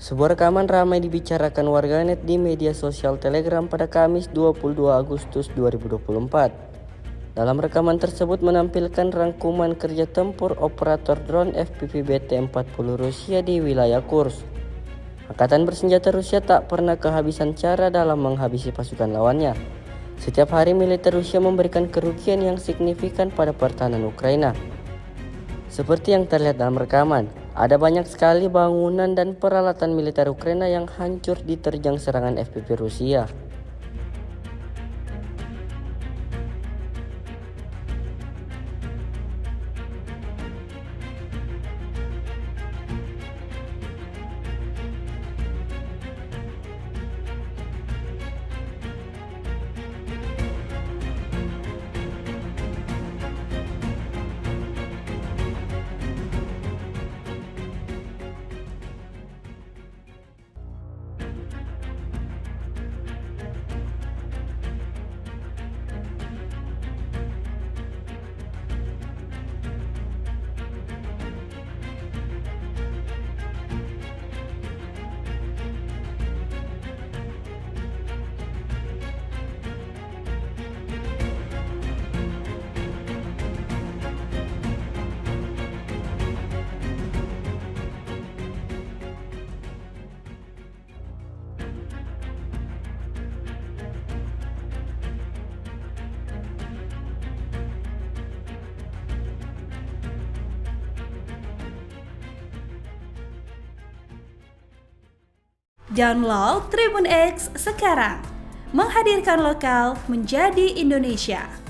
Sebuah rekaman ramai dibicarakan warganet di media sosial Telegram pada Kamis 22 Agustus 2024. Dalam rekaman tersebut menampilkan rangkuman kerja tempur operator drone FPV BT-40 Rusia di wilayah Kursk. Angkatan bersenjata Rusia tak pernah kehabisan cara dalam menghabisi pasukan lawannya. Setiap hari militer Rusia memberikan kerugian yang signifikan pada pertahanan Ukraina. Seperti yang terlihat dalam rekaman, ada banyak sekali bangunan dan peralatan militer Ukraina yang hancur diterjang serangan FPV Rusia. Download Tribun X sekarang, menghadirkan lokal menjadi Indonesia.